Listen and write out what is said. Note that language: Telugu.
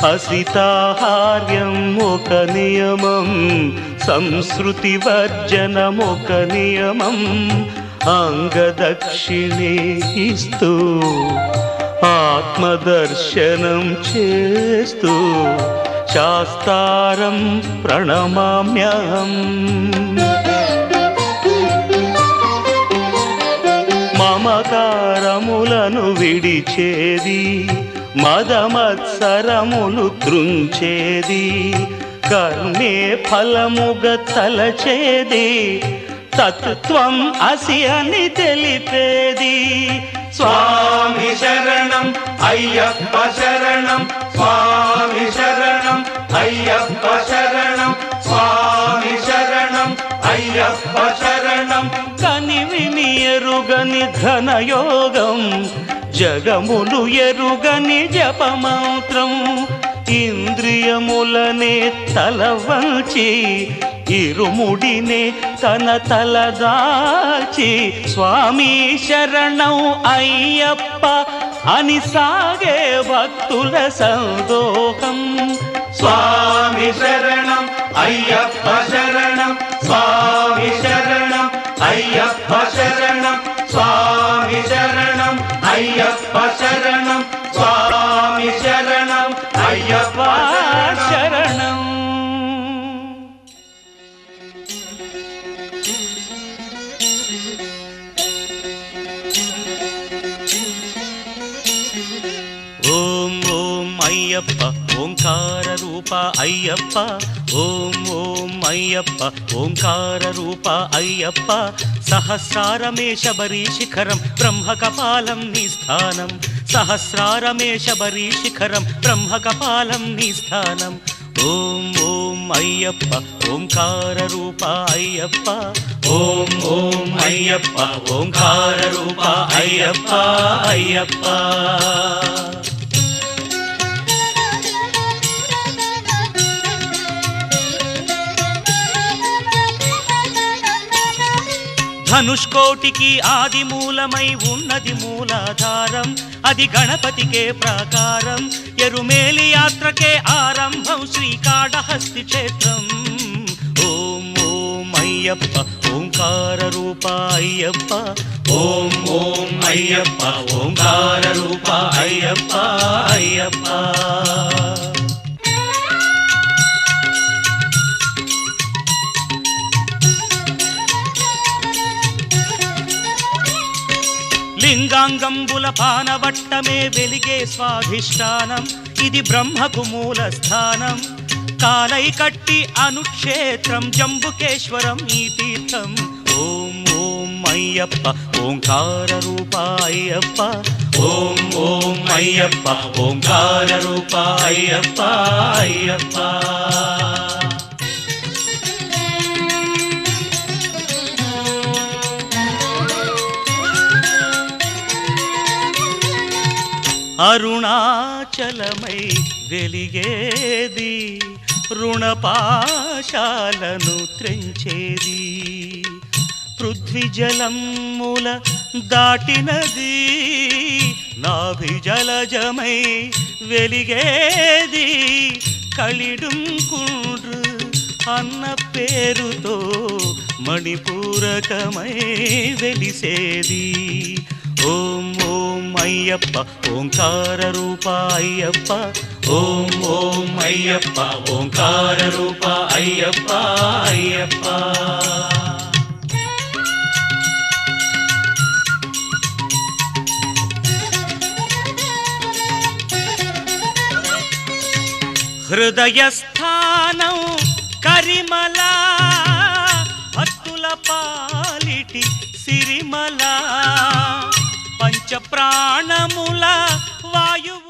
అసితాహార్యం ఒక నియమం, సంస్కృతి వర్జనం ఒక నియమం, అంగదక్షిణే ఇస్తూ ఆత్మదర్శనం చేస్తూ శాస్త్రారం ప్రణమామ్యహం. మమకారములను విడిచేది, మదమత్సరములు త్రుంచేది, కర్మే ఫలముగా తలచేది, తత్వం అసి అని తెలిపేది. స్వామి శరణం అయ్యప్ప శరణం, స్వామి శరణం అయ్యప్ప శరణం, స్వామి శరణం అయ్యప్ప శరణం. కనివిని ఎరుగని ఘనయోగం, జగములు ఎరుగని జపమంత్రం, ఇంద్రియములనే తలవంచి ఇరుముడినే తన తలదాచి, స్వామి శరణం అయ్యప్ప అని సాగే భక్తుల సందోహం. స్వామి శరణం అయ్యప్ప శరణం, స్వామి శరణం అయ్యప్ప శరణం, స్వామి శరణం అయ్యప్ప శరణం, స్వామి శరణం అయ్యప్ప శరణం. ఓం ఓం అయ్యప్ప ఓంకార రూప అయ్యప్ప, ఓం ఓం అయ్యప్ప ఓంకార రూప అయ్యప్ప, సహస్రారమే శబరీ శిఖరం బ్రహ్మకపాలం నీ స్థానం, సహస్రారమే శబరీ శిఖరం బ్రహ్మకపాలం నీ స్థానం. ఓం ఓం అయ్యప్ప ఓంకార రూప అయ్యప్ప, ఓం ఓం అయ్యప్ప ఓంకార రూప అయ్యప్ప అయ్యప్ప. ధనుష్కోటికి ఆది మూలమై ఉన్నది మూలాధారం, అది గణపతికే ప్రాకారం, ఎరుమేలి యాత్రకే ఆరంభం శ్రీకాళహస్తి క్షేత్రం. ఓం ఓం అయ్యప్ప ఓంకార రూప అయ్యప్ప, ఓం ఓం అయ్యప్ప ఓంకార రూప అయ్యప్ప అయ్యప్ప. లింగాంగంబుల పానవట్టమే వెలిగే స్వాధిష్టానం, ఇది బ్రహ్మకు మూల స్థానం, కాలై కట్టి అనుక్షేత్రం జంబుకేశ్వరం ఈ తీర్థం. ఓం ఓం అయ్యప్ప ఓంకార రూప అయ్యప్ప, ఓం ఓం అయ్యప్ప ఓంకార రూప అయ్యప్ప అయ్యప్ప. అరుణాచలమై వెలిగేది, రుణపాశాలను త్రెంచేది, పృథ్వీజలముల దాటినది, నాభిజలజమై వెలిగేది, కలిడుంకుండ్రు అన్న పేరుతో మణిపూరకమై వెలిసేది. ఓం ఓం అయ్యప్ప ఓంకార రూప అయ్యప్ప, ఓం ఓం అయ్యప్ప ఓంకార రూప అయ్యప్ప అయ్యప్ప. హృదయస్థానం కరిమల, భక్తుల పాలిటి సిరిమల, పంచ ప్రాణముల వాయువు